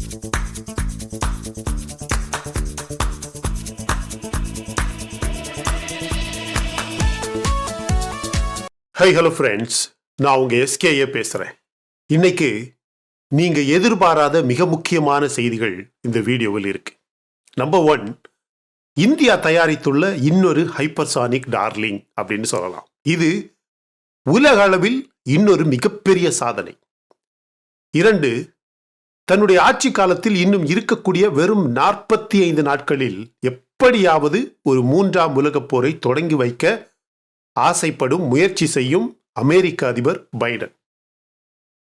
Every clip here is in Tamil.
ஹை ஹலோ ஃப்ரெண்ட்ஸ், நான் உங்கள் எஸ்கேஏ பேசுகிறேன். இன்னைக்கு நீங்கள் எதிர்பாராத மிக முக்கியமான செய்திகள் இந்த வீடியோவில் இருக்கு. நம்பர் 1, இந்தியா தயாரித்துள்ள இன்னொரு ஹைப்பர்சானிக் டார்லிங் அப்படின்னு சொல்லலாம். இது உலக அளவில் இன்னொரு மிகப்பெரிய சாதனை. 2, தன்னுடைய ஆட்சி காலத்தில் இன்னும் இருக்கக்கூடிய வெறும் 45 நாட்களில் எப்படியாவது ஒரு 3ஆம் உலகப் போரை தொடங்கி வைக்க ஆசைப்படும் முயற்சி செய்யும் அமெரிக்க அதிபர் பைடன்.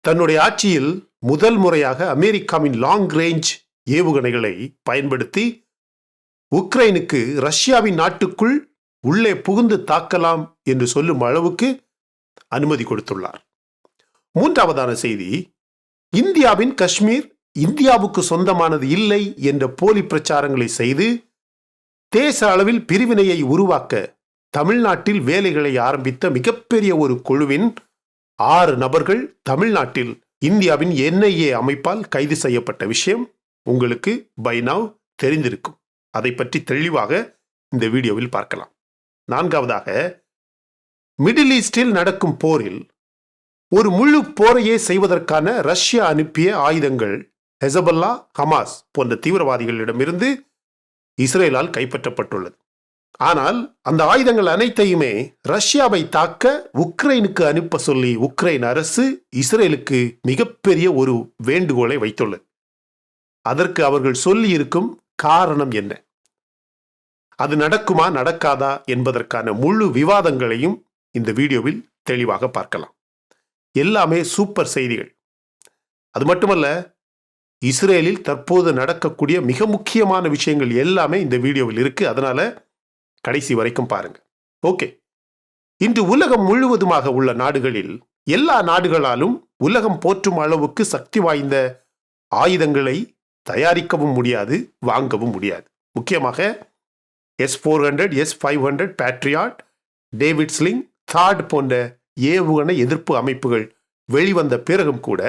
தன்னுடைய ஆட்சியில் முதல் முறையாக அமெரிக்காவின் லாங் ரேஞ்ச் ஏவுகணைகளை பயன்படுத்தி உக்ரைனுக்கு ரஷ்யாவின் நாட்டுக்குள் உள்ளே புகுந்து தாக்கலாம் என்று சொல்லும் அளவுக்கு அனுமதி கொடுத்துள்ளார். 3ஆவதான செய்தி, இந்தியாவின் காஷ்மீர் இந்தியாவுக்கு சொந்தமானது இல்லை என்ற போலி பிரச்சாரங்களை செய்து தேச அளவில் பிரிவினையை உருவாக்க தமிழ்நாட்டில் வேலைகளை ஆரம்பித்த மிகப்பெரிய ஒரு குழுவின் 6 நபர்கள் தமிழ்நாட்டில் இந்தியாவின் NIA அமைப்பால் கைது செய்யப்பட்ட விஷயம் உங்களுக்கு பை நவ் தெரிந்திருக்கும். அதை பற்றி தெளிவாக இந்த வீடியோவில் பார்க்கலாம். 4ஆவதாக, மிடில் ஈஸ்டில் நடக்கும் போரில் ஒரு முழு போரையே செய்வதற்கான ரஷ்யா அனுப்பிய ஆயுதங்கள் ஹெசபல்லா, ஹமாஸ் போன்ற தீவிரவாதிகளிடமிருந்து இஸ்ரேலால் கைப்பற்றப்பட்டுள்ளது. ஆனால் அந்த ஆயுதங்கள் அனைத்தையுமே ரஷ்யாவை தாக்க உக்ரைனுக்கு அனுப்ப சொல்லி உக்ரைன் அரசு இஸ்ரேலுக்கு மிகப்பெரிய ஒரு வேண்டுகோளை வைத்துள்ளது. அதற்கு அவர்கள் சொல்லி இருக்கும் காரணம் என்ன, அது நடக்குமா நடக்காதா என்பதற்கான முழு விவாதங்களையும் இந்த வீடியோவில் தெளிவாக பார்க்கலாம். எல்லாமே சூப்பர் செய்திகள். அது மட்டுமல்ல, இஸ்ரேலில் தற்போது நடக்கக்கூடிய மிக முக்கியமான விஷயங்கள் எல்லாமே இந்த வீடியோவில் இருக்கு. அதனால கடைசி வரைக்கும் பாருங்க. ஓகே, இன்று உலகம் முழுவதுமாக உள்ள நாடுகளில் எல்லா நாடுகளாலும் உலகம் போற்றும் அளவுக்கு சக்தி வாய்ந்த ஆயுதங்களை தயாரிக்கவும் முடியாது, வாங்கவும் முடியாது. முக்கியமாக S-400, S-500, patriot, David sling, thought போன்ற ஏவுகணை எதிர்ப்பு அமைப்புகள் வெளிவந்த பிறகும் கூட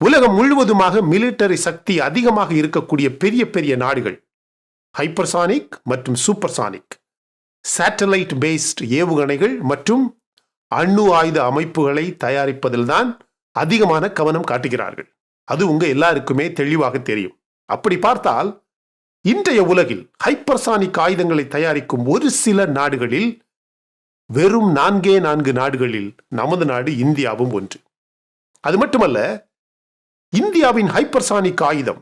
உலகம் முழுவதுமாக மிலிட்டரி சக்தி அதிகமாக இருக்கக்கூடிய பெரிய பெரிய நாடுகள் ஹைப்பர்சானிக் மற்றும் சூப்பர்சானிக் சேட்டலைட் பேஸ்ட் ஏவுகணைகள் மற்றும் அணு ஆயுத அமைப்புகளை தயாரிப்பதில்தான் அதிகமான கவனம் காட்டுகிறார்கள். அது உங்க எல்லாருக்குமே தெளிவாக தெரியும். அப்படி பார்த்தால் இன்றைய உலகில் ஹைப்பர்சானிக் ஆயுதங்களை தயாரிக்கும் ஒரு சில நாடுகளில் வெறும் 4 நாடுகளில் நமது நாடு இந்தியாவும் ஒன்று. அது மட்டுமல்ல, இந்தியாவின் ஹைப்பர்சானிக் ஆயுதம்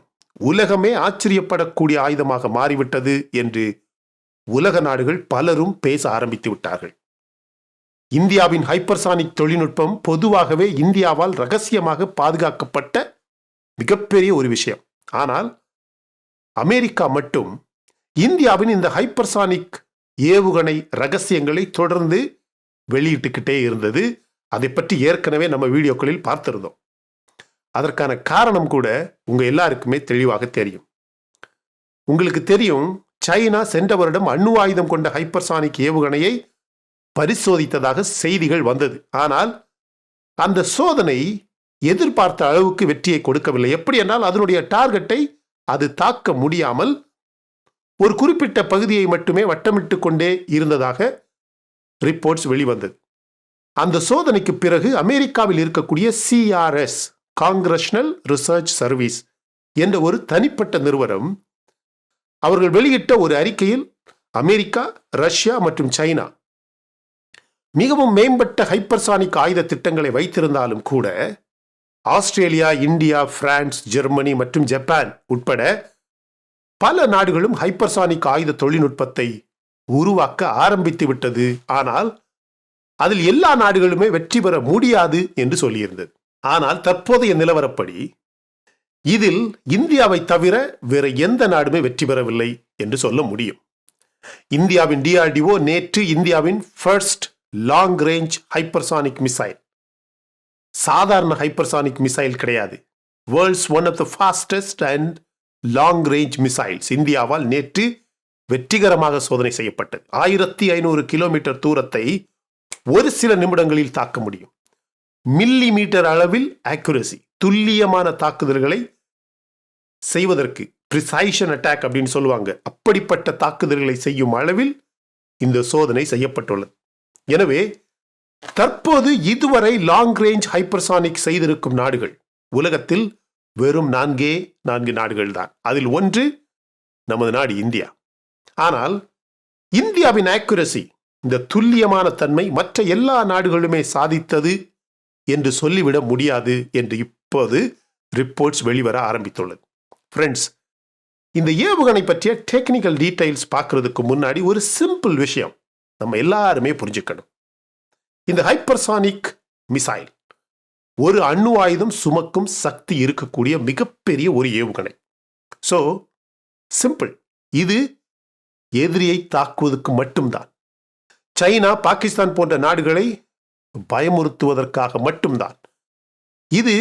உலகமே ஆச்சரியப்படக்கூடிய ஆயுதமாக மாறிவிட்டது என்று உலக நாடுகள் பலரும் பேச ஆரம்பித்து விட்டார்கள். இந்தியாவின் ஹைப்பர்சானிக் தொழில்நுட்பம் பொதுவாகவே இந்தியாவால் ரகசியமாக பாதுகாக்கப்பட்ட மிகப்பெரிய ஒரு விஷயம். ஆனால் அமெரிக்கா மட்டும் இந்தியாவின் இந்த ஹைப்பர்சானிக் ஏவுகணை ரகசியங்களை தொடர்ந்து வெளியிட்டுக்கிட்டே இருந்தது. அதை பற்றி ஏற்கனவே நம்ம வீடியோக்களில் பார்த்திருந்தோம். அதற்கான காரணம் கூட உங்க எல்லாருக்குமே தெளிவாக தெரியும். உங்களுக்கு தெரியும், சைனா சென்ற வருடம் அணு ஆயுதம் கொண்ட ஹைப்பர்சானிக் ஏவுகணையை பரிசோதித்ததாக செய்திகள் வந்தது. ஆனால் அந்த சோதனை எதிர்பார்த்த அளவுக்கு வெற்றியை கொடுக்கவில்லை. எப்படி என்றால் அதனுடைய டார்கெட்டை அது தாக்க முடியாமல் ஒரு குறிப்பிட்ட பகுதியை மட்டுமே வட்டமிட்டு கொண்டே இருந்ததாக ரிப்போர்ட்ஸ் வெளிவந்தது. அந்த சோதனைக்கு பிறகு அமெரிக்காவில் இருக்கக்கூடிய CRS, காங்கிரஷனல் ரிசர்ச் சர்வீஸ் என்ற ஒரு தனிப்பட்ட நிறுவனம் அவர்கள் வெளியிட்ட ஒரு அறிக்கையில் அமெரிக்கா, ரஷ்யா மற்றும் சைனா மிகவும் மேம்பட்ட ஹைப்பர்சானிக் ஆயுத திட்டங்களை வைத்திருந்தாலும் கூட ஆஸ்திரேலியா, இந்தியா, பிரான்ஸ், ஜெர்மனி மற்றும் ஜப்பான் உட்பட பல நாடுகளும் ஹைப்பர்சானிக் ஆயுத தொழில்நுட்பத்தை உருவாக்க ஆரம்பித்து விட்டது. ஆனால் அதில் எல்லா நாடுகளுமே வெற்றி பெற முடியாது என்று சொல்லியிருந்தது. ஆனால் தற்போதைய நிலவரப்படி இதில் இந்தியாவை தவிர வேற எந்த நாடுமே வெற்றி பெறவில்லை என்று சொல்ல முடியும். இந்தியாவின் DRDO நேற்று இந்தியாவின் first long range hypersonic missile, சாதாரண ஹைப்பர்சானிக் மிசைல் கிடையாது, world's one of the fastest and long range missiles இந்தியாவால் நேற்று வெற்றிகரமாக சோதனை செய்யப்பட்டது. 1500 கிலோமீட்டர் தூரத்தை ஒரு சில நிமிடங்களில் தாக்க முடியும். மில்லி மீட்டர் அளவில் ஆக்குரசி, துல்லியமான தாக்குதல்களை செய்வதற்கு ப்ரிசைஷன் அட்டாக் அப்படின்னு சொல்லுவாங்க, அப்படிப்பட்ட தாக்குதல்களை செய்யும் அளவில் இந்த சோதனை செய்யப்பட்டுள்ளது. எனவே தற்போது இதுவரை லாங் ரேஞ்ச் ஹைப்பர்சானிக் செய்திருக்கும் நாடுகள் உலகத்தில் வெறும் 4 நாடுகள் தான். அதில் ஒன்று நமது நாடு இந்தியா. ஆனால் இந்தியாவின் ஆக்குரசி, இந்த துல்லியமான தன்மை மற்ற எல்லா நாடுகளுமே சாதித்தது என்று சொல்லிவிட முடியாது என்று இப்போது ரிப்போர்ட்ஸ் வெளிவர ஆரம்பித்துள்ளது. ஃப்ரெண்ட்ஸ், இந்த ஏவுகணை பற்றிய டெக்னிக்கல் டீடைல்ஸ் பார்க்கறதுக்கு முன்னாடி ஒரு சிம்பிள் விஷயம் நம்ம எல்லாருமே புரிஞ்சுக்கணும். இந்த ஹைப்பர்சானிக் மிசைல் ஒரு அணு ஆயுதம் சுமக்கும் சக்தி இருக்கக்கூடிய மிகப்பெரிய ஒரு ஏவுகணை. ஸோ சிம்பிள், இது எதிரியை தாக்குவதற்கு மட்டும்தான். சைனா, பாகிஸ்தான் போன்ற நாடுகளை பயமுறுத்துவதற்காக மட்டும்தான். இது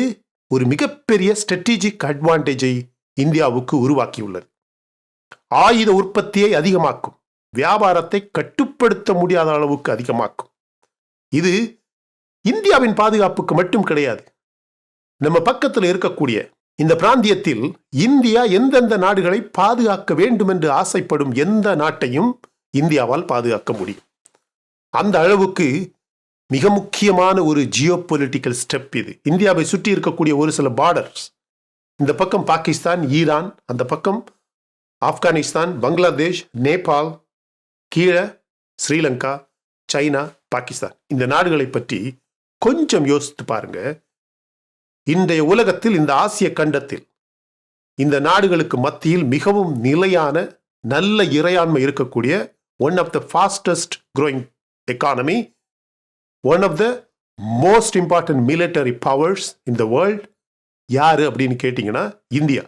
ஒரு மிகப்பெரிய ஸ்ட்ராட்டஜிக் அட்வான்டேஜை இந்தியாவுக்கு உருவாக்கியுள்ளது. ஆயுத உற்பத்தியை அதிகமாக்கும், வியாபாரத்தை கட்டுப்படுத்த முடியாத அளவுக்கு அதிகமாக்கும். இது இந்தியாவின் பாதுகாப்புக்கு மட்டும் கிடையாது, நம்ம பக்கத்தில் இருக்கக்கூடிய இந்த பிராந்தியத்தில் இந்தியா எந்தெந்த நாடுகளை பாதுகாக்க வேண்டும் என்று ஆசைப்படும் எந்த நாட்டையும் இந்தியாவால் பாதுகாக்க முடியும். அந்த அளவுக்கு மிக முக்கியமான ஒரு ஜியோ பொலிட்டிக்கல் ஸ்டெப் இது. இந்தியாவை சுற்றி இருக்கக்கூடிய ஒரு சில பார்டர்ஸ், இந்த பக்கம் பாகிஸ்தான், ஈரான், அந்த பக்கம் ஆப்கானிஸ்தான், பங்களாதேஷ், நேபாள், கீழே ஸ்ரீலங்கா, சைனா, பாகிஸ்தான், இந்த நாடுகளை பற்றி கொஞ்சம் யோசித்து பாருங்க. இன்றைய உலகத்தில், இந்த ஆசிய கண்டத்தில் இந்த நாடுகளுக்கு மத்தியில் மிகவும் நிலையான நல்ல இறையாண்மை இருக்கக்கூடிய one of the fastest growing economy, one of the most important military powers in the world யாரு அப்படின்னு கேட்டீங்கன்னா இந்தியா.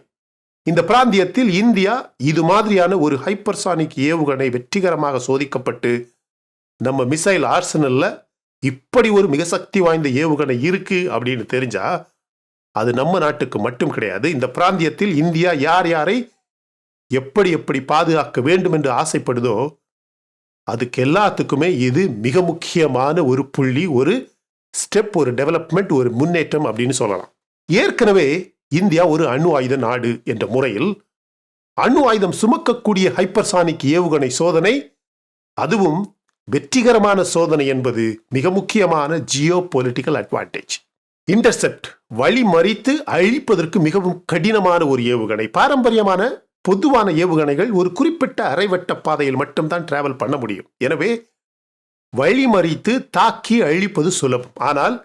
இந்த பிராந்தியத்தில் இந்தியா இது மாதிரியான ஒரு ஹைப்பர்சானிக் ஏவுகணை வெற்றிகரமாக சோதிக்கப்பட்டு நம்ம மிசைல் ஆர்சனல்ல இப்படி ஒரு மிக சக்தி வாய்ந்த ஏவுகணை இருக்கு அப்படின்னு தெரிஞ்சா அது நம்ம நாட்டுக்கு மட்டும் கிடையாது, இந்த பிராந்தியத்தில் இந்தியா யார் யாரை எப்படி எப்படி பாதுகாக்க வேண்டும் என்று ஆசைப்படுதோ அதுக்கு எல்லாத்துக்குமே இது மிக முக்கியமான ஒரு புள்ளி, ஒரு ஸ்டெப், ஒரு டெவலப்மெண்ட், ஒரு முன்னேற்றம் அப்படின்னு சொல்லலாம். ஏற்கனவே இந்தியா ஒரு அணு ஆயுத நாடு என்ற முறையில் அணு ஆயுதம் சுமக்கக்கூடிய ஹைப்பர்சானிக் ஏவுகணை சோதனை, அதுவும் வெற்றிகரமான சோதனை என்பது மிக முக்கியமான ஜியோ பொலிட்டிக்கல் அட்வான்டேஜ். இன்டர்செப்ட், வழிமறித்து அழிப்பதற்கு மிகவும் கடினமான ஒரு ஏவுகணை. பாரம்பரியமான பொதுவான ஏவுகணைகள் ஒரு குறிப்பிட்ட அரைவட்ட பாதையில் மட்டும்தான் டிராவல் பண்ண முடியும். எனவே வழிமறித்து தாக்கி அழிப்பது சுலபம். ஆனால்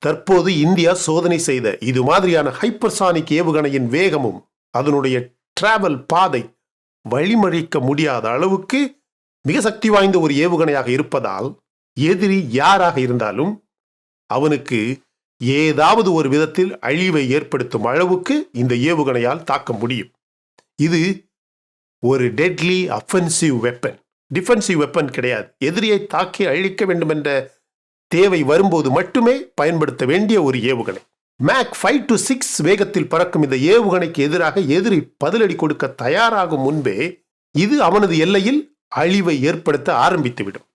தற்போது இந்தியா சோதனை செய்த இது மாதிரியான ஹைப்பர்சானிக் ஏவுகணையின் வேகமும் அதனுடைய டிராவல் பாதை வழிமறிக்க முடியாத அளவுக்கு மிக சக்தி வாய்ந்த ஒரு ஏவுகணையாக இருப்பதால் எதிரி யாராக இருந்தாலும் அவனுக்கு ஏதாவது ஒரு விதத்தில் அழிவை ஏற்படுத்தும் அளவுக்கு இந்த ஏவுகணையால் தாக்க முடியும். இது ஒரு deadly offensive weapon, defensive weapon கிடையாது. எதிரியை தாக்கி அழிக்க வேண்டும் என்ற தேவை வரும்போது மட்டுமே பயன்படுத்த வேண்டிய ஒரு ஏவுகணை. மேக் 5 to 6 வேகத்தில் பறக்கும் இந்த ஏவுகணைக்கு எதிராக எதிரி பதிலடி கொடுக்க தயாராகும் முன்பே இது அவனது எல்லையில் அழிவை ஏற்படுத்த ஆரம்பித்துவிடும்.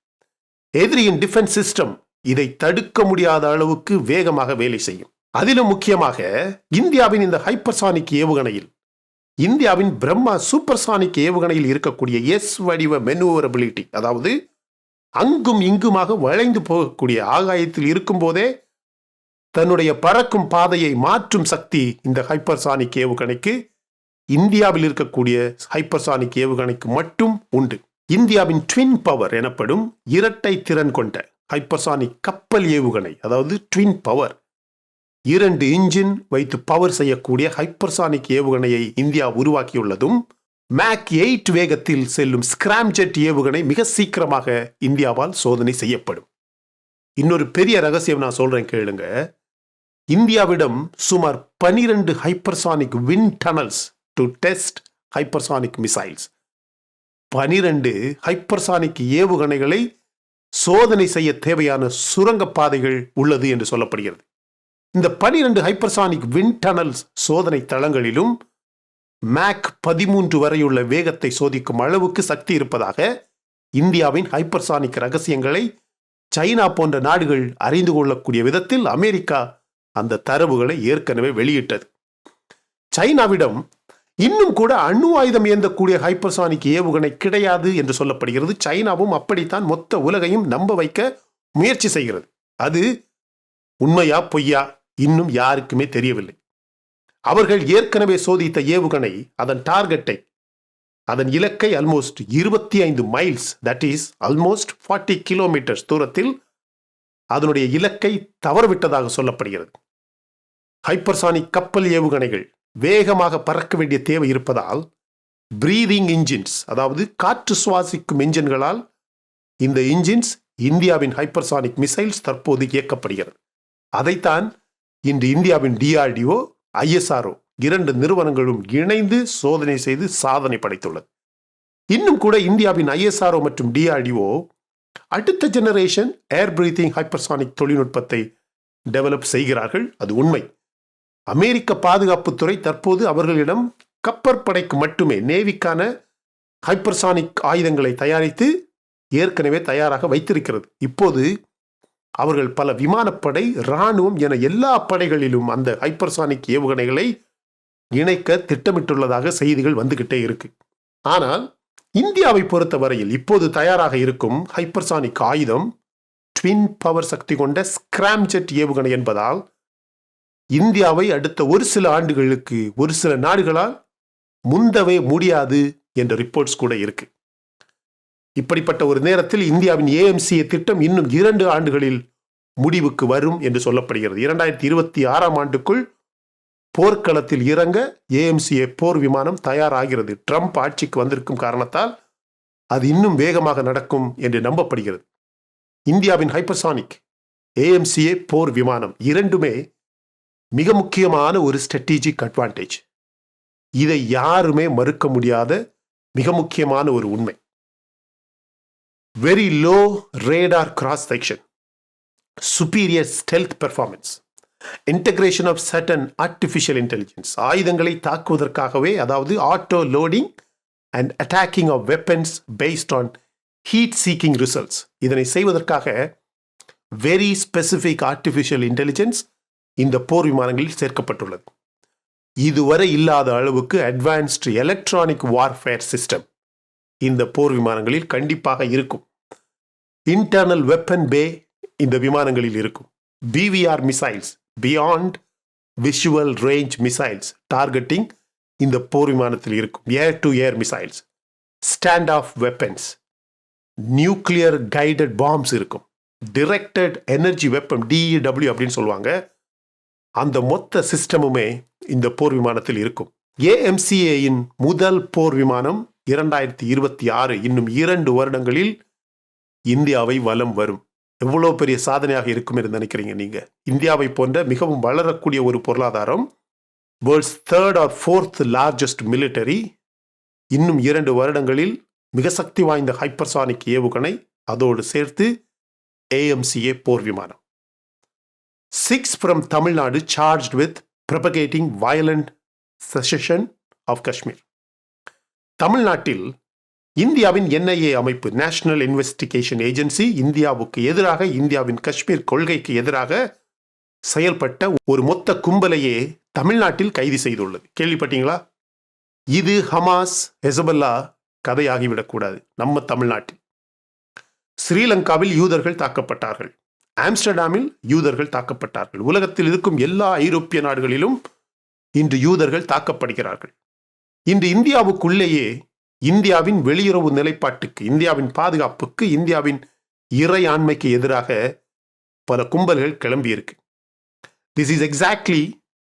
எதிரியின் டிஃபென்ஸ் சிஸ்டம் இதை தடுக்க முடியாத அளவுக்கு வேகமாக வேலை செய்யும். அதிலும் முக்கியமாக இந்தியாவின் இந்த ஹைப்பர்சானிக் ஏவுகணையில், இந்தியாவின் பிரம்மா சூப்பர்சானிக் ஏவுகணையில் இருக்கக்கூடிய எஸ் வடிவ மெனுவரபிலிட்டி, அதாவது அங்கும் இங்குமாக வளைந்து போகக்கூடிய, ஆகாயத்தில் இருக்கும் போதே தன்னுடைய பறக்கும் பாதையை மாற்றும் சக்தி இந்த ஹைப்பர்சானிக் ஏவுகணைக்கு, இந்தியாவில் இருக்கக்கூடிய ஹைப்பர்சானிக் ஏவுகணைக்கு மட்டும் உண்டு. இந்தியாவின் ட்வின் பவர் எனப்படும் இரட்டை திறன் கொண்ட ஹைப்பர்சானிக் கப்பல் ஏவுகணை, அதாவது ட்வின் பவர், 2 இன்ஜின் வைத்து பவர் செய்யக்கூடிய ஹைப்பர்சானிக் ஏவுகணையை இந்தியா உருவாக்கியுள்ளதும், மேக் 8 வேகத்தில் செல்லும் ஸ்கிராம்ஜெட் ஏவுகணை மிக சீக்கிரமாக இந்தியாவால் சோதனை செய்யப்படும். இன்னொரு பெரிய ரகசியம் நான் சொல்றேன் கேளுங்க. இந்தியாவிடம் சுமார் 12 hypersonic wind tunnels to test hypersonic missiles, 12 hypersonic ஏவுகணைகளை சோதனை செய்ய தேவையான சுரங்க பாதைகள் உள்ளது என்று சொல்லப்படுகிறது. இந்த 12 ஹைப்பர்சானிக் விண்ட் டனல்ஸ் சோதனை தளங்களிலும் மேக் 13 வரையுள்ள வேகத்தை சோதிக்கும் அளவுக்கு சக்தி இருப்பதாக இந்தியாவின் ஹைப்பர்சானிக் ரகசியங்களை சைனா போன்ற நாடுகள் அறிந்து கொள்ளக்கூடிய விதத்தில் அமெரிக்கா அந்த தரவுகளை ஏற்கனவே வெளியிட்டது. சைனாவிடம் இன்னும் கூட அணு ஆயுதம் ஏந்தக்கூடிய ஹைப்பர்சானிக் ஏவுகணை கிடையாது என்று சொல்லப்படுகிறது. சைனாவும் அப்படித்தான் மொத்த உலகையும் நம்ப வைக்க முயற்சி செய்கிறது. அது உண்மையா பொய்யா இன்னும் யாருக்குமே தெரியவில்லை. அவர்கள் ஏற்கனவே சோதித்த ஏவுகணை அதன் டார்கெட்டை, அதன் இலக்கை almost 25 miles, that is almost 40 kilometres தூரத்தில் அதனுடைய இலக்கை தவறவிட்டதாக சொல்லப்படுகிறது. ஹைப்பர்சானிக் கப்பல் ஏவுகணைகள் வேகமாக பறக்க வேண்டிய தேவை இருப்பதால் பிரீதிங் இன்ஜின்ஸ், அதாவது காற்று சுவாசிக்கும் என்ஜின்களால் இந்த இன்ஜின்ஸ் இந்தியாவின் ஹைப்பர்சானிக் மிசைல்ஸ் தற்போது இயக்கப்படுகிறது. அதைத்தான் இன்று இந்தியாவின் DRDO, ISRO 2 நிறுவனங்களும் இணைந்து சோதனை செய்து சாதனை படைத்துள்ளது. இன்னும் கூட இந்தியாவின் ISRO மற்றும் DRDO அடுத்த ஜெனரேஷன் ஏர் பிரீத்திங் ஹைப்பர்சானிக் தொழில்நுட்பத்தை டெவலப் செய்கிறார்கள். அது உண்மை. அமெரிக்க பாதுகாப்புத்துறை தற்போது அவர்களிடம் கப்பற்படைக்கு மட்டுமே, நேவிக்கான ஹைப்பர்சானிக் ஆயுதங்களை தயாரித்து ஏற்கனவே தயாராக வைத்திருக்கிறது. இப்போது அவர்கள் பல விமானப்படை, இராணுவம் என எல்லா படைகளிலும் அந்த ஹைப்பர்சானிக் ஏவுகணைகளை இணைக்க திட்டமிட்டுள்ளதாக செய்திகள் வந்துகிட்டே இருக்கு. ஆனால் இந்தியாவை பொறுத்தவரையில் இப்போது தயாராக இருக்கும் ஹைப்பர்சானிக் ஆயுதம் ட்வின் பவர் சக்தி கொண்ட ஸ்கிராம்ஜெட் ஏவுகணை என்பதால் இந்தியாவை அடுத்த ஒரு சில ஆண்டுகளுக்கு ஒரு சில நாடுகளால் முந்தவே முடியாது என்ற ரிப்போர்ட்ஸ் கூட இருக்கு. இப்படிப்பட்ட ஒரு நேரத்தில் இந்தியாவின் AMCA திட்டம் இன்னும் 2 ஆண்டுகளில் முடிவுக்கு வரும் என்று சொல்லப்படுகிறது. 2026ஆம் ஆண்டுக்குள் போர்க்களத்தில் இறங்க AMCA போர் விமானம் தயாராகிறது. ட்ரம்ப் ஆட்சிக்கு வந்திருக்கும் காரணத்தால் அது இன்னும் வேகமாக நடக்கும் என்று நம்பப்படுகிறது. இந்தியாவின் ஹைப்பர்சானிக், AMCA போர் விமானம் இரண்டுமே மிக முக்கியமான ஒரு ஸ்ட்ராட்டஜிக் அட்வான்டேஜ். இதை யாருமே மறுக்க முடியாத மிக முக்கியமான ஒரு உண்மை. Very low radar cross section, superior stealth performance, integration of certain artificial intelligence, ஆயுதங்களை தாக்குவதற்காகவே, அதாவது auto loading and attacking of weapons based on heat seeking results. இதனை செய்வதற்காக வெரி ஸ்பெசிஃபிக் ஆர்டிஃபிஷியல் இன்டெலிஜென்ஸ் இந்த போர் விமானங்களில் சேர்க்கப்பட்டுள்ளது. இதுவரை இல்லாத அளவுக்கு அட்வான்ஸ்டு எலக்ட்ரானிக் வார்ஃபேர் சிஸ்டம் இந்த போர் விமானங்களில் கண்டிப்பாக இருக்கும். இன்டர்னல் வெப்பன் பே இந்த விமானங்களில் இருக்கும். BVR missiles, beyond visual range missiles targeting இந்த போர் விமானத்தில் இருக்கும். Air to air missiles, stand off weapons, nuclear guided bombs இருக்கும். டிரெக்டட் எனர்ஜி வெப்பன், DEW அப்படின்னு சொல்லுவாங்க, அந்த மொத்த சிஸ்டமுமே இந்த போர் விமானத்தில் இருக்கும். AMCAயின் முதல் போர் விமானம் 2026, இன்னும் 2 வருடங்களில் இந்தியாவை வலம் வரும். எவ்வளோ பெரிய சாதனையாக இருக்கும் என்று நினைக்கிறீங்க நீங்க? இந்தியாவை போன்ற மிகவும் வளரக்கூடிய ஒரு பொருளாதாரம், world's 3rd or 4th largest military, இன்னும் 2 வருடங்களில் மிக சக்தி வாய்ந்த ஹைப்பர்சானிக் ஏவுகணை, அதோடு சேர்த்து AMCA போர் விமானம். 6 from Tamil Nadu charged with propagating violent secession of Kashmir. தமிழ்நாட்டில் இந்தியாவின் NIA அமைப்பு, நேஷனல் இன்வெஸ்டிகேஷன் ஏஜென்சி, இந்தியாவுக்கு எதிராக, இந்தியாவின் காஷ்மீர் கொள்கைக்கு எதிராக செயல்பட்ட ஒரு மொத்த கும்பலையே தமிழ்நாட்டில் கைது செய்துள்ளது. கேள்விப்பட்டீங்களா? இது ஹமாஸ், ஹெசபல்லா கதையாகிவிடக்கூடாது. நம்ம தமிழ்நாட்டில் ஸ்ரீலங்காவில் யூதர்கள் தாக்கப்பட்டார்கள், ஆம்ஸ்டர்டாமில் யூதர்கள் தாக்கப்பட்டார்கள். உலகத்தில் இருக்கும் எல்லா ஐரோப்பிய நாடுகளிலும் இன்று யூதர்கள் தாக்கப்படுகிறார்கள். இன்று இந்தியாவுக்குள்ளேயே இந்தியாவின் வெளியுறவு நிலைப்பாட்டுக்கு, இந்தியாவின் பாதுகாப்புக்கு, இந்தியாவின் இறையாண்மைக்கு எதிராக பல கும்பல்கள் கிளம்பியிருக்கு. This is exactly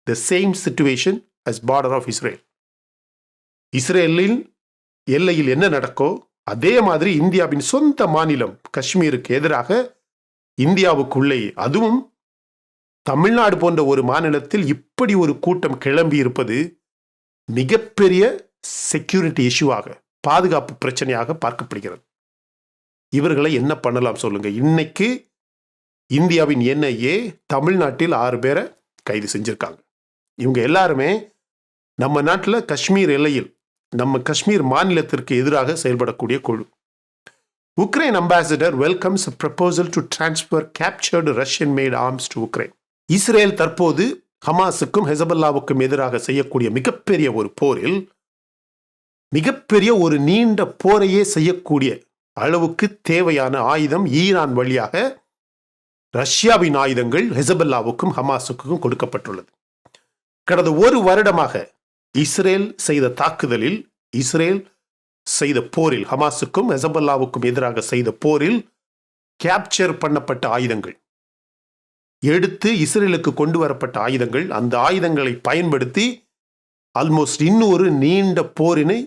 the same situation as border of Israel. இஸ்ரேலின் எல்லையில் என்ன நடக்கோ அதே மாதிரி இந்தியாவின் சொந்த மாநிலம் காஷ்மீருக்கு எதிராக இந்தியாவுக்குள்ளேயே, அதுவும் தமிழ்நாடு போன்ற ஒரு மாநிலத்தில் இப்படி ஒரு கூட்டம் கிளம்பி இருப்பது மிகப்பெரிய செக்யூரிட்டி இஷ்யூவாக, பாதுகாப்பு பிரச்சனையாக பார்க்கப்படுகிறது. இவர்களை என்ன பண்ணலாம் சொல்லுங்க? இன்னைக்கு இந்தியாவின் NIA தமிழ்நாட்டில் 6 பேரை கைது செஞ்சிருக்காங்க. இவங்க எல்லாருமே நம்ம நாட்டில் காஷ்மீர் எல்லையில், நம்ம காஷ்மீர் மாநிலத்திற்கு எதிராக செயல்படக்கூடிய குழு. Ukraine ambassador welcomes proposal to transfer captured Russian made arms to Ukraine. Israel தற்போது ஹமாஸுக்கும் ஹெசபல்லாவுக்கும் எதிராக செய்யக்கூடிய மிகப்பெரிய ஒரு போரில் மிகப்பெரிய ஒரு நீண்ட போரையே செய்யக்கூடிய அளவுக்கு தேவையான ஆயுதம் ஈரான் வழியாக ரஷ்யாவின் ஆயுதங்கள் ஹெசபல்லாவுக்கும் ஹமாஸுக்கும் கொடுக்கப்பட்டுள்ளது. கடந்த ஒரு வருடமாக இஸ்ரேல் செய்த தாக்குதலில், இஸ்ரேல் செய்த போரில், ஹமாஸுக்கும் ஹெசபல்லாவுக்கும் எதிராக செய்த போரில் கேப்சர் பண்ணப்பட்ட ஆயுதங்கள், எடுத்து இஸ்ரேலுக்கு கொண்டு வரப்பட்ட ஆயுதங்கள், அந்த ஆயுதங்களை பயன்படுத்தி ஆல்மோஸ்ட் இன்னொரு நீண்ட போரினை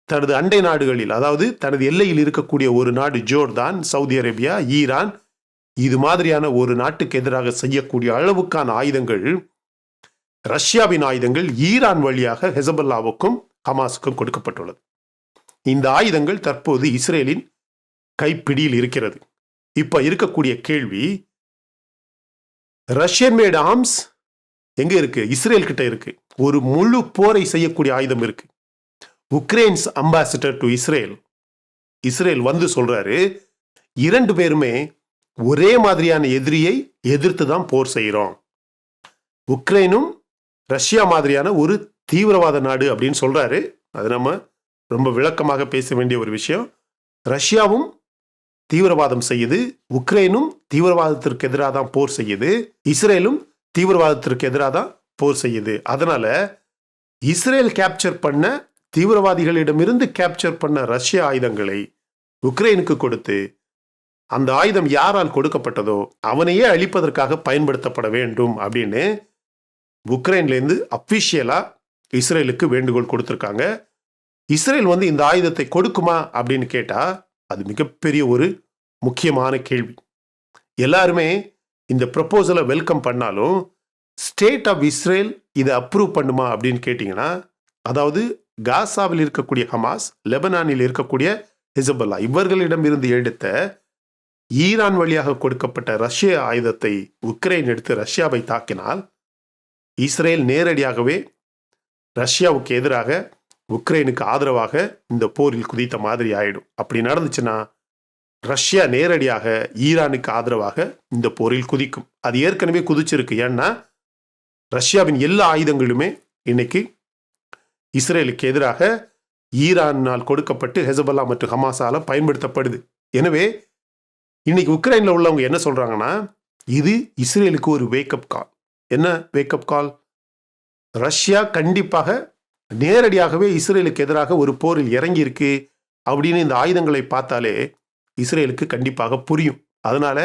தனது அண்டை நாடுகளில், அதாவது தனது எல்லையில் இருக்கக்கூடிய ஒரு நாடு ஜோர்தான், சவுதி அரேபியா, ஈரான், இது மாதிரியான ஒரு நாட்டுக்கு எதிராக செய்யக்கூடிய அளவுக்கான ஆயுதங்கள், ரஷ்யாவின் ஆயுதங்கள் ஈரான் வழியாக ஹெசபல்லாவுக்கும் ஹமாஸுக்கும் கொடுக்கப்பட்டுள்ளது. இந்த ஆயுதங்கள் தற்போது இஸ்ரேலின் கைப்பிடியில் இருக்கிறது. இப்ப இருக்கக்கூடிய கேள்வி, ரஷ்யன் மேட் ஆர்ம்ஸ் எங்க இருக்கு? இஸ்ரேல் கிட்ட இருக்கு. ஒரு முழு போரை செய்யக்கூடிய ஆயுதம் இருக்கு. உக்ரைன்ஸ் அம்பாசிடர் டு இஸ்ரேல் வந்து சொல்றாரு, இரண்டு பேருமே ஒரே மாதிரியான எதிரியை எதிர்த்து தான் போர் செய்கிறோம். உக்ரைனும் ரஷ்யா மாதிரியான ஒரு தீவிரவாத நாடு அப்படின்னு சொல்றாரு. அது நம்ம ரொம்ப விளக்கமாக பேச வேண்டிய ஒரு விஷயம். ரஷ்யாவும் தீவிரவாதம் செய்யுது, உக்ரைனும் தீவிரவாதத்திற்கு எதிராக தான் போர் செய்யுது, இஸ்ரேலும் தீவிரவாதத்திற்கு எதிராக தான் போர் செய்யுது. அதனால இஸ்ரேல் கேப்சர் பண்ண, தீவிரவாதிகளிடமிருந்து கேப்சர் பண்ண ரஷ்ய ஆயுதங்களை உக்ரைனுக்கு கொடுத்து, அந்த ஆயுதம் யாரால் கொடுக்கப்பட்டதோ அவனையே அழிப்பதற்காக பயன்படுத்தப்பட வேண்டும் அப்படின்னு உக்ரைன்லேருந்து அபிஷியலா இஸ்ரேலுக்கு வேண்டுகோள் கொடுத்திருக்காங்க. இஸ்ரேல் வந்து இந்த ஆயுதத்தை கொடுக்குமா அப்படின்னு கேட்டா அது மிகப்பெரிய ஒரு முக்கியமான கேள்வி. எல்லாருமே இந்த ப்ரப்போசலை வெல்கம் பண்ணாலும் ஸ்டேட் ஆஃப் இஸ்ரேல் இதை அப்ரூவ் பண்ணுமா அப்படின்னு கேட்டிங்கன்னா, அதாவது காசாவில் இருக்கக்கூடிய ஹமாஸ், லெபனானில் இருக்கக்கூடிய ஹெசபல்லா, இவர்களிடம் இருந்து எடுத்த ஈரான் வழியாக கொடுக்கப்பட்ட ரஷ்ய ஆயுதத்தை உக்ரைன் எடுத்து ரஷ்யாவை தாக்கினால், இஸ்ரேல் நேரடியாகவே ரஷ்யாவுக்கு எதிராக உக்ரைனுக்கு ஆதரவாக இந்த போரில் குதித்த மாதிரி ஆயிடும். அப்படி நடந்துச்சுன்னா ரஷ்யா நேரடியாக ஈரானுக்கு ஆதரவாக இந்த போரில் குதிக்கும். அது ஏற்கனவே குதிச்சிருக்கு. ஏன்னா ரஷ்யாவின் எல்லா ஆயுதங்களுமே இன்னைக்கு இஸ்ரேலுக்கு எதிராக ஈரானால் கொடுக்கப்பட்டு ஹெசபல்லா மற்றும் ஹமாஸால பயன்படுத்தப்படுது. எனவே இன்னைக்கு உக்ரைன்ல உள்ளவங்க என்ன சொல்றாங்கன்னா, இது இஸ்ரேலுக்கு ஒரு வேக்கப் கால். என்ன வேக்கப் கால்? ரஷ்யா கண்டிப்பாக நேரடியாகவே இஸ்ரேலுக்கு எதிராக ஒரு போரில் இறங்கி இருக்கு அப்படின்னு இந்த ஆயுதங்களை பார்த்தாலே இஸ்ரேலுக்கு கண்டிப்பாக புரியும். அதனால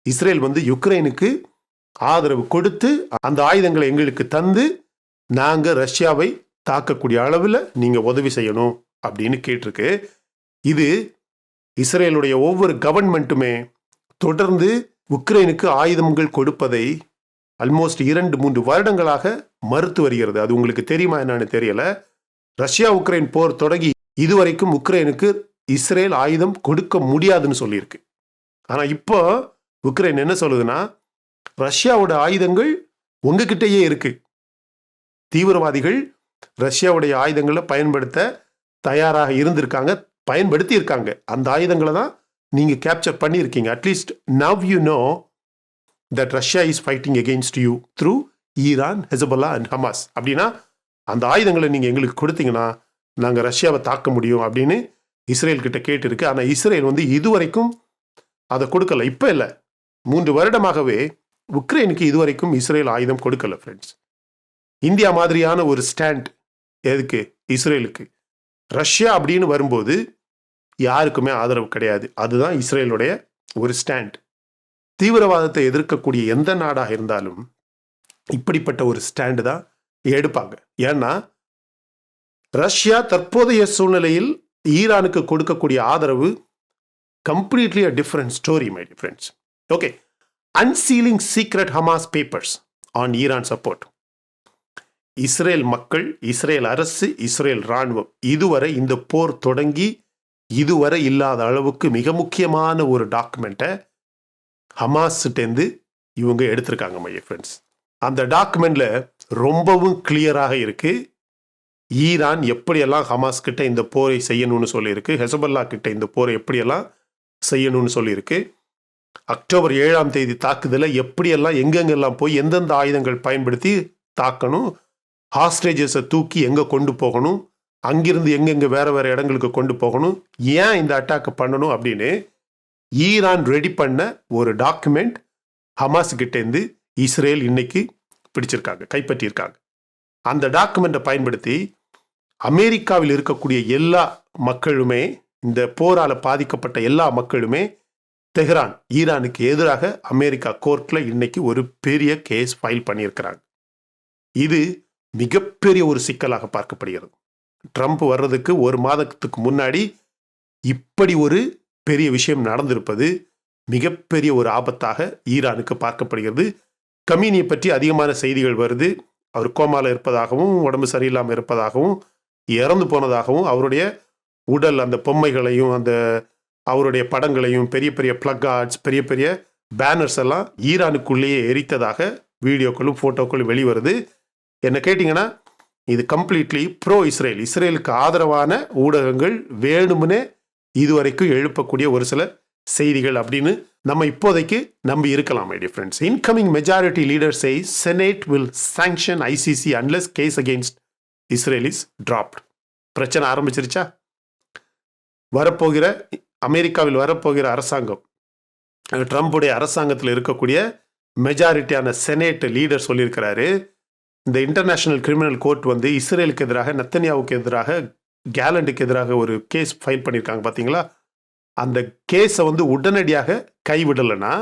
இஸ்ரேல் வந்து யுக்ரைனுக்கு ஆதரவு கொடுத்து அந்த ஆயுதங்களை எங்களுக்கு தந்து நாங்க ரஷ்யாவை தாக்கக்கூடிய அளவில் நீங்க உதவி செய்யணும் அப்படின்னு கேட்டிருக்கு. இது இஸ்ரேலுடைய ஒவ்வொரு கவர்மெண்ட்டுமே தொடர்ந்து உக்ரைனுக்கு ஆயுதங்கள் கொடுப்பதை ஆல்மோஸ்ட் 2-3 வருடங்களாக மறுத்து வருகிறது. அது உங்களுக்கு தெரியுமா என்னன்னு தெரியல. ரஷ்யா உக்ரைன் போர் தொடங்கி இதுவரைக்கும் உக்ரைனுக்கு இஸ்ரேல் ஆயுதம் கொடுக்க முடியாதுன்னு சொல்லியிருக்கு. ஆனா இப்போ உக்ரைன் என்ன சொல்லுதுன்னா, ரஷ்யாவோட ஆயுதங்கள் உங்ககிட்டயே இருக்கு, தீவிரவாதிகள் ரஷ்யாவுடைய ஆயுதங்களை பயன்படுத்த தயாராக இருந்திருக்காங்க, பயன்படுத்தி இருக்காங்க. அந்த ஆயுதங்களை தான் நீங்க கேப்சர் பண்ணியிருக்கீங்க. At least now you know that Russia is fighting against you through Iran, Hezbollah and Hamas. அப்படின்னா அந்த ஆயுதங்களை நீங்க எங்களுக்கு கொடுத்தீங்கன்னா நாங்க ரஷ்யாவை தாக்க முடியும் அப்படின்னு இஸ்ரேல் கிட்ட கேட்டிருக்கு. ஆனா இஸ்ரேல் வந்து இதுவரைக்கும் அதை கொடுக்கல. இப்ப இல்லை, 3 வருடமாகவே உக்ரைனுக்கு இதுவரைக்கும் இஸ்ரேல் ஆயுதம் கொடுக்கல. ஃப்ரெண்ட்ஸ், இந்தியா மாதிரியான ஒரு ஸ்டாண்ட் எதுக்கு இஸ்ரேலுக்கு? ரஷ்யா அப்படின்னு வரும்போது யாருக்குமே ஆதரவு கிடையாது. அதுதான் இஸ்ரேலுடைய ஒரு ஸ்டாண்ட். தீவிரவாதத்தை எதிர்க்கக்கூடிய எந்த நாடாக இருந்தாலும் இப்படிப்பட்ட ஒரு ஸ்டாண்டு தான் எடுப்பாங்க. ஏன்னா ரஷ்யா தற்போதைய சூழ்நிலையில் ஈரானுக்கு கொடுக்கக்கூடிய ஆதரவு completely a different story my dear friends. Okay, unsealing secret Hamas papers on Iran support. Israel மக்கள், இஸ்ரேல் அரசு, இஸ்ரேல் இராணுவம் இதுவரை இந்த போர் தொடங்கி இதுவரை இல்லாத அளவுக்கு மிக முக்கியமான ஒரு டாக்குமெண்ட்டை ஹமாஸ்கிட்டேருந்து இவங்க எடுத்திருக்காங்க மை ஃப்ரெண்ட்ஸ். அந்த டாக்குமெண்ட்ல ரொம்பவும் கிளியராக இருக்கு, ஈரான் எப்படியெல்லாம் ஹமாஸ் கிட்ட இந்த போரை செய்யணும்னு சொல்லியிருக்கு, ஹெசபல்லா கிட்ட இந்த போரை எப்படியெல்லாம் செய்யணும்னு சொல்லியிருக்கு. அக்டோபர் 7ஆம் தேதி தாக்குதலை எப்படியெல்லாம் எங்கெங்கெல்லாம் போய் எந்தெந்த ஆயுதங்கள் பயன்படுத்தி தாக்கணும், ஹாஸ்டேஜஸை தூக்கி எங்கே கொண்டு போகணும், அங்கிருந்து எங்கெங்கே வேற வேற இடங்களுக்கு கொண்டு போகணும், ஏன் இந்த அட்டாக்கை பண்ணணும் அப்படின்னு ஈரான் ரெடி பண்ண ஒரு டாக்குமெண்ட் ஹமாஸ் கிட்டேருந்து இஸ்ரேல் இன்னைக்கு பிடிச்சிருக்காங்க, கைப்பற்றியிருக்காங்க. அந்த டாக்குமெண்ட்டை பயன்படுத்தி அமெரிக்காவில் இருக்கக்கூடிய எல்லா மக்களுமே, இந்த போரால் பாதிக்கப்பட்ட எல்லா மக்களுமே தெஹ்ரான் ஈரானுக்கு எதிராக அமெரிக்கா கோர்ட்ல இன்னைக்கு ஒரு பெரிய கேஸ் ஃபைல் பண்ணியிருக்கிறாங்க. இது மிகப்பெரிய ஒரு சிக்கலாக பார்க்கப்படுகிறது. ட்ரம்ப் வர்றதுக்கு ஒரு மாதத்துக்கு முன்னாடி இப்படி ஒரு பெரிய விஷயம் நடந்திருப்பது மிகப்பெரிய ஒரு ஆபத்தாக ஈரானுக்கு பார்க்கப்படுகிறது. கமீனியை பற்றி அதிகமான செய்திகள் வருது. அவர் கோமால இருப்பதாகவும், உடம்பு சரியில்லாமல் இருப்பதாகவும், இறந்து போனதாகவும், அவருடைய உடல் அந்த பொம்மைகளையும் அந்த அவருடைய படங்களையும் பெரிய பெரிய பிளக்கார்ட்ஸ், பெரிய பெரிய பேனர்ஸ் எல்லாம் ஈரானுக்குள்ளேயே எரித்ததாக வீடியோக்களும் ஃபோட்டோக்களும் வெளிவருது. என்ன கேட்டிங்கன்னா இது கம்ப்ளீட்லி ப்ரோ இஸ்ரேல், இஸ்ரேலுக்கு ஆதரவான ஊடகங்கள் வேணும்னே இதுவரைக்கும் எழுப்பக்கூடிய ஒரு சில செய்திகள் அப்படின்னு நம்ம இப்போதைக்கு நம்பி இருக்கலாம். My dear friends, incoming majority leader says Senate will sanction ICC unless case against Israel is dropped. பிரச்சனை ஆரம்பிச்சிருச்சா? வரப்போகிற அமெரிக்காவில் வரப்போகிற அரசாங்கம், ட்ரம்புடைய அரசாங்கத்தில் இருக்கக்கூடிய மெஜாரிட்டியான செனேட் லீடர் சொல்லியிருக்கிறாரு, இந்த இன்டர்நேஷனல் கிரிமினல் கோர்ட் வந்து இஸ்ரேலுக்கு எதிராக, நெத்தன்யாவுக்கு எதிராக, கேலண்டுக்கு எதிராக ஒரு கேஸ் ஃபைல் பண்ணியிருக்காங்க பார்த்தீங்களா? அந்த கேஸை வந்து உடனடியாக கைவிடலைன்னா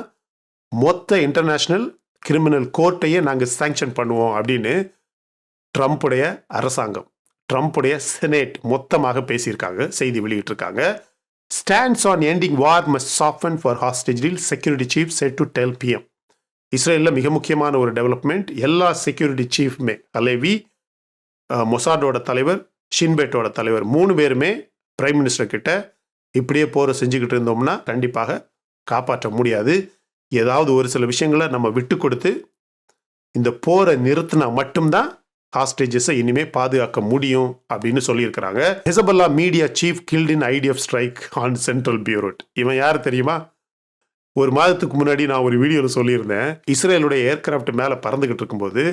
மொத்த இன்டர்நேஷனல் கிரிமினல் கோர்ட்டையே நாங்கள் சாங்ஷன் பண்ணுவோம் அப்படின்னு ட்ரம்ப்புடைய அரசாங்கம், ட்ரம்ப்புடைய செனேட் மொத்தமாக பேசியிருக்காங்க, செய்தி வெளியிட்டிருக்காங்க. Stands on ending war must soften for hostage deal, security chief set to tell PM. இஸ்ரேலில் மிக முக்கியமான ஒரு டெவலப்மெண்ட். எல்லா செக்யூரிட்டி சீஃப்மே, அலேவி, மொசாடோட தலைவர், ஷின்பேட்டோட தலைவர் 3 பேருமே பிரைம் மினிஸ்டர் கிட்ட இப்படியே போரை செஞ்சுக்கிட்டு இருந்தோம்னா கண்டிப்பாக காப்பாற்ற முடியாது, ஏதாவது ஒரு சில விஷயங்களை நம்ம விட்டு கொடுத்து இந்த போரை நிறுத்தினா மட்டும்தான் ஹாஸ்டேஜஸை இனிமே பாதுகாக்க முடியும் அப்படின்னு சொல்லியிருக்கிறாங்க. Hezbollah media chief killed in IDF strike on central Beirut. இவன் யார் தெரியுமா? ஒரு மாதத்துக்கு முன்னாடி நான் ஒரு வீடியோவில் சொல்லியிருந்தேன், இஸ்ரேலுடைய ஏர்கிராஃப்ட் மேலே பறந்துக்கிட்டு இருக்கும்போது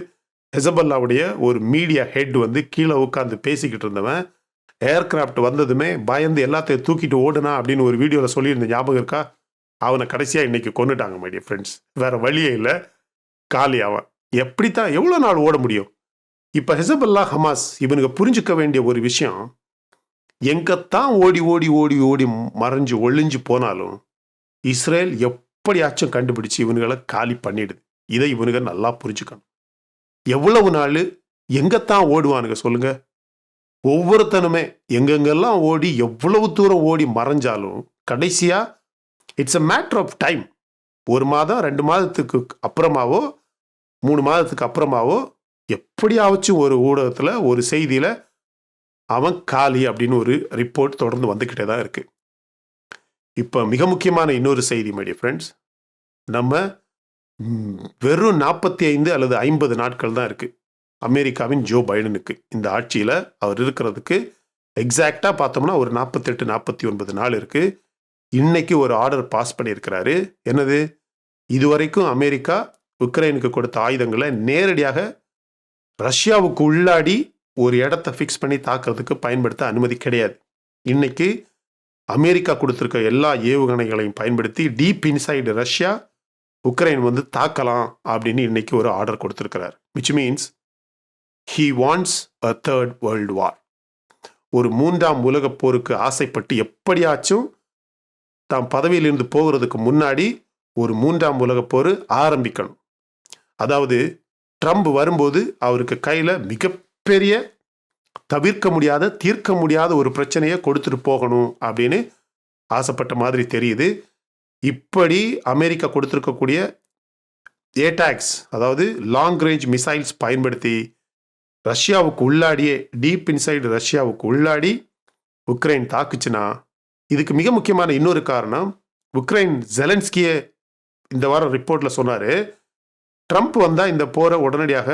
ஹெசபல்லாவுடைய ஒரு மீடியா ஹெட் வந்து கீழே உட்காந்து பேசிக்கிட்டு இருந்தவன் ஏர்கிராஃப்ட் வந்ததுமே பயந்து எல்லாத்தையும் தூக்கிட்டு ஓடுனா அப்படின்னு ஒரு வீடியோவில் சொல்லியிருந்தேன், ஞாபகம் இருக்கா? அவனை கடைசியாக இன்னைக்கு கொண்டுட்டாங்க மை டியர் ஃப்ரெண்ட்ஸ். வேற வழியே இல்லை, காலி அவன். எப்படித்தான் எவ்வளோ நாள் ஓட முடியும்? இப்போ ஹெசபல்லா, ஹமாஸ் இவனுக்கு புரிஞ்சுக்க வேண்டிய ஒரு விஷயம், எங்கத்தான் ஓடி ஓடி ஓடி ஓடி மறைஞ்சு ஒளிஞ்சு போனாலும் இஸ்ரேல் எப்படியாச்சும் கண்டுபிடிச்சு இவனுங்களை காலி பண்ணிடுது. இதை இவனுங்க நல்லா புரிஞ்சுக்கணும். எவ்வளவு நாள் எங்கத்தான் ஓடுவானுங்க சொல்லுங்க? ஒவ்வொருத்தனுமே எங்கெங்கெல்லாம் ஓடி எவ்வளவு தூரம் ஓடி மறைஞ்சாலும் கடைசியா it's a matter of time. 1 மாதம் 2 மாதத்துக்கு அப்புறமாவோ 3 மாதத்துக்கு அப்புறமாவோ எப்படியாச்சும் ஒரு ஊடகத்தில் ஒரு செய்தியில் அவன் காலி அப்படின்னு ஒரு ரிப்போர்ட் தொடர்ந்து வந்துக்கிட்டே தான் இருக்கு. இப்போ மிக முக்கியமான இன்னொரு செய்தி மை டியர் ஃப்ரெண்ட்ஸ், நம்ம வெறும் 45 அல்லது 50 நாட்கள் தான் இருக்கு அமெரிக்காவின் ஜோ பைடனுக்கு இந்த ஆட்சியில் அவர் இருக்கிறதுக்கு. எக்ஸாக்டாக பார்த்தோம்னா ஒரு 48-49 நாள் இருக்கு. இன்னைக்கு ஒரு ஆர்டர் பாஸ் பண்ணியிருக்கிறாரு. என்னது? இதுவரைக்கும் அமெரிக்கா உக்ரைனுக்கு கொடுத்த ஆயுதங்களை நேரடியாக ரஷ்யாவுக்கு உள்ளாடி ஒரு இடத்த ஃபிக்ஸ் பண்ணி தாக்குறதுக்கு பயன்படுத்த அனுமதி கிடையாது. இன்னைக்கு அமெரிக்கா கொடுத்துருக்க எல்லா ஏவுகணைகளையும் பயன்படுத்தி டீப் இன்சைடு ரஷ்யா உக்ரைன் வந்து தாக்கலாம் அப்படின்னு இன்னைக்கு ஒரு ஆர்டர் கொடுத்துருக்கிறார். Which means he wants a third world war. ஒரு 3ஆம் உலகப் போருக்கு ஆசைப்பட்டு எப்படியாச்சும் தாம் பதவியிலிருந்து போகிறதுக்கு முன்னாடி ஒரு 3ஆம் உலகப் போர் ஆரம்பிக்கணும். அதாவது ட்ரம்ப் வரும்போது அவருக்கு கையில் மிகப்பெரிய தவிர்க்க முடியாத, தீர்க்க முடியாத ஒரு பிரச்சனையை கொடுத்துட்டு போகணும் அப்படின்னு ஆசைப்பட்ட மாதிரி தெரியுது. இப்படி அமெரிக்கா கொடுத்துருக்கக்கூடிய ஏடாக்ஸ், அதாவது லாங் ரேஞ்ச் மிசைல்ஸ் பயன்படுத்தி ரஷ்யாவுக்கு உள்ளாடியே, டீப் இன்சைடு ரஷ்யாவுக்கு உள்ளாடி உக்ரைன் தாக்குச்சுன்னா, இதுக்கு மிக முக்கியமான இன்னொரு காரணம், உக்ரைன் ஜெலன்ஸ்கியே இந்த வாரம் ரிப்போர்ட்ல சொன்னாரு, ட்ரம்ப் வந்தா இந்த போரை உடனடியாக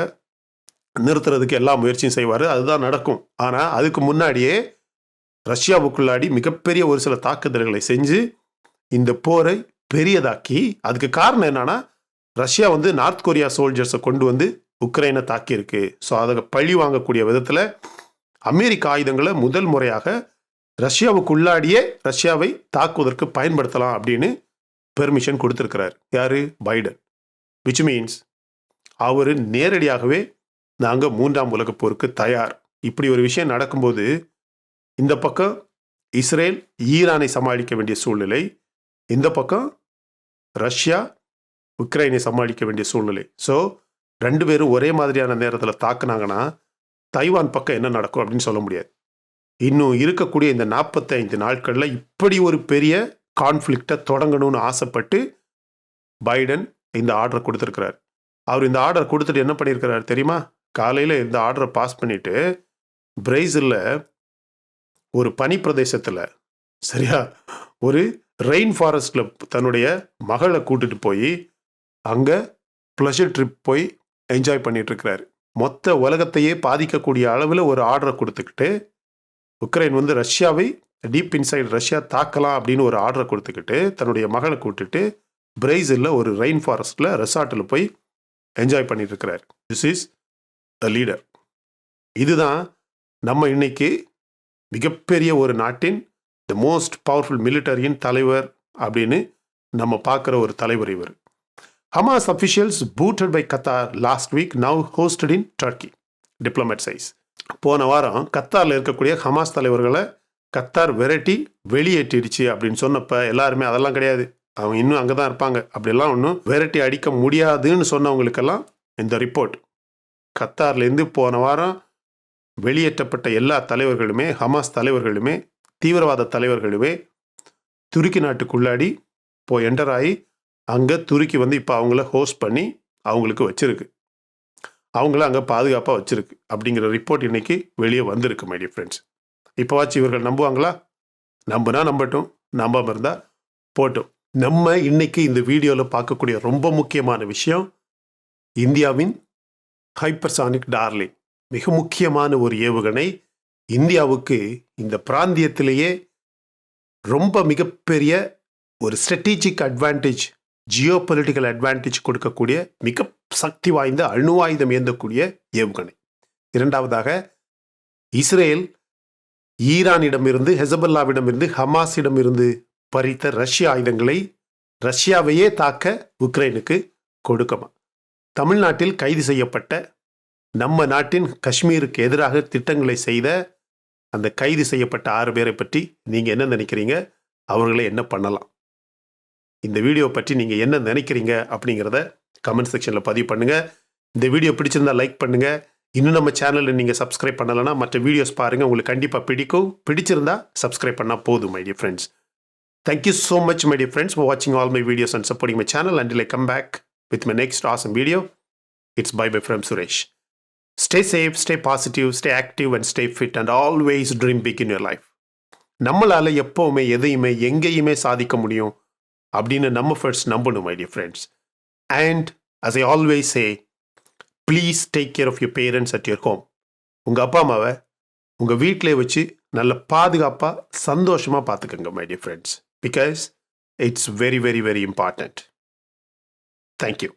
நிறுத்துறதுக்கு எல்லா முயற்சியும் செய்வார், அதுதான் நடக்கும். ஆனால் அதுக்கு முன்னாடியே ரஷ்யாவுக்குள்ளாடி மிகப்பெரிய ஒரு சில தாக்குதல்களை செஞ்சு இந்த போரை பெரியதாக்கி, அதுக்கு காரணம் என்னன்னா, ரஷ்யா வந்து நார்த் கொரியா சோல்ஜர்ஸை கொண்டு வந்து உக்ரைனை தாக்கியிருக்கு. ஸோ அதை பழி வாங்கக்கூடிய விதத்தில் அமெரிக்க ஆயுதங்களை முதல் முறையாக ரஷ்யாவுக்குள்ளாடியே ரஷ்யாவை தாக்குவதற்கு பயன்படுத்தலாம் அப்படின்னு பெர்மிஷன் கொடுத்துருக்கிறார். யாரு? பைடன். விச் மீன்ஸ் அவர் நேரடியாகவே நாங்கள் 3ஆம் உலகப் போருக்கு தயார். இப்படி ஒரு விஷயம் நடக்கும்போது இந்த பக்கம் இஸ்ரேல் ஈரானை சமாளிக்க வேண்டிய சூழ்நிலை, இந்த பக்கம் ரஷ்யா உக்ரைனை சமாளிக்க வேண்டிய சூழ்நிலை. ஸோ 2 பேரும் ஒரே மாதிரியான நேரத்தில் தாக்குனாங்கன்னா தைவான் பக்கம் என்ன நடக்கும் அப்படின்னு சொல்ல முடியாது. இன்னும் இருக்கக்கூடிய இந்த 45 நாட்களில் இப்படி ஒரு பெரிய கான்ஃப்ளிக்டை தொடங்கணும்னு ஆசைப்பட்டு பைடன் இந்த ஆர்டரை கொடுத்துருக்கிறார். அவர் இந்த ஆர்டர் கொடுத்துட்டு என்ன பண்ணியிருக்கிறார் தெரியுமா? காலையில் இந்த ஆர்டரை பாஸ் பண்ணிட்டு பிரேசிலில் ஒரு பனி பிரதேசத்தில், சரியா, ஒரு ரெயின் ஃபாரஸ்டில் தன்னுடைய மகளை கூட்டிட்டு போய் அங்கே ப்ளஷர் ட்ரிப் போய் என்ஜாய் பண்ணிட்டு இருக்கிறாரு. மொத்த உலகத்தையே பாதிக்கக்கூடிய அளவில் ஒரு ஆர்டரை கொடுத்துக்கிட்டு உக்ரைன் வந்து ரஷ்யாவை டீப் இன்சைட் ரஷ்யா தாக்கலாம் அப்படின்னு ஒரு ஆர்டரை கொடுத்துக்கிட்டு தன்னுடைய மகளை கூட்டிட்டு பிரேசிலில் ஒரு ரெயின் ஃபாரஸ்டில் ரெசார்ட்டில் போய் என்ஜாய் பண்ணிட்டு இருக்கிறார். This is a leader. இதுதான் நம்ம இன்னைக்கு மிகப்பெரிய ஒரு நாட்டின் த மோஸ்ட் பவர்ஃபுல் மிலிட்டரியின் தலைவர் அப்படின்னு நம்ம பார்க்குற ஒரு தலைவர் இவர். Hamas officials booted by Qatar last week, now hosted in Turkey. Diplomat says. போன வாரம் கத்தாரில் இருக்கக்கூடிய ஹமாஸ் தலைவர்களை கத்தார் விரட்டி வெளியேற்றிடுச்சு அப்படின்னு சொன்னப்ப எல்லாருமே அதெல்லாம் கிடையாது, அவங்க இன்னும் அங்கே தான் இருப்பாங்க, அப்படிலாம் ஒன்றும் விரட்டி அடிக்க முடியாதுன்னு சொன்னவங்களுக்கெல்லாம் இந்த ரிப்போர்ட். கத்தார்லேருந்து போன வாரம் வெளியேற்றப்பட்ட எல்லா தலைவர்களுமே, ஹமாஸ் தலைவர்களுமே, தீவிரவாத தலைவர்களுமே துருக்கி நாட்டுக்குள்ளாடி போய் என்டர் ஆகி அங்கே துருக்கி வந்து இப்போ அவங்கள ஹோஸ்ட் பண்ணி அவங்களுக்கு வச்சிருக்கு, அவங்கள அங்கே பாதுகாப்பாக வச்சிருக்கு அப்படிங்கிற ரிப்போர்ட் இன்னைக்கு வெளியே வந்திருக்கு. மை டியர் ஃப்ரெண்ட்ஸ், இப்போவாச்சும் இவர்கள் நம்புவாங்களா? நம்புனா நம்பட்டும், நம்பாமல் இருந்தால் போட்டும். நம்ம இன்னைக்கு இந்த வீடியோவில் பார்க்கக்கூடிய ரொம்ப முக்கியமான விஷயம் இந்தியாவின் ஹைப்பர்சானிக் டார்லிங், மிக முக்கியமான ஒரு ஏவுகணை. இந்தியாவுக்கு இந்த பிராந்தியத்திலேயே ரொம்ப மிகப்பெரிய ஒரு strategic advantage, Jio political advantage கொடுக்கக்கூடிய மிக சக்தி வாய்ந்த அணு ஆயுதம் ஏந்தக்கூடிய ஏவுகணை. இரண்டாவதாக, இஸ்ரேல் ஈரானிடமிருந்து, ஹெசபல்லாவிடமிருந்து, ஹமாஸிடமிருந்து பறித்த ரஷ்ய ஆயுதங்களை ரஷ்யாவையே தாக்க உக்ரைனுக்கு கொடுக்குமா. தமிழ்நாட்டில் கைது செய்யப்பட்ட, நம்ம நாட்டின் காஷ்மீருக்கு எதிராக திட்டங்களை செய்த அந்த கைது செய்யப்பட்ட 6 பேரை பற்றி நீங்கள் என்ன நினைக்கிறீங்க? அவர்களை என்ன பண்ணலாம்? இந்த வீடியோ பற்றி நீங்கள் என்ன நினைக்கிறீங்க அப்படிங்கிறத கமெண்ட் செக்ஷனில் பதிவு பண்ணுங்கள். இந்த வீடியோ பிடிச்சிருந்தா லைக் பண்ணுங்கள். இன்னும் நம்ம சேனலில் நீங்கள் சப்ஸ்கிரைப் பண்ணலைன்னா மற்ற வீடியோஸ் பாருங்கள், உங்களுக்கு கண்டிப்பாக பிடிக்கும். பிடிச்சிருந்தா சப்ஸ்கிரைப் பண்ணால் போதும். My dear friends, thank you so much my dear friends for வாட்சிங் all my videos and supporting my channel. Until I come back with my next awesome video, it's bye from Suresh. Stay safe, stay positive, stay active and stay fit and always dream big in your life. நம்மளால் எப்போவுமே எதையுமே எங்கேயுமே சாதிக்க முடியும் அப்படின்னு நம்ம ஃபர்ஸ்ட் நம்பணும் my dear friends. And as I always say, please take care of your parents at your home. உங்கள் அப்பா அம்மாவை உங்கள் வீட்டிலே வச்சு நல்ல பாதுகாப்பாக சந்தோஷமாக பார்த்துக்கோங்க my dear friends, because it's very very very important. Thank you.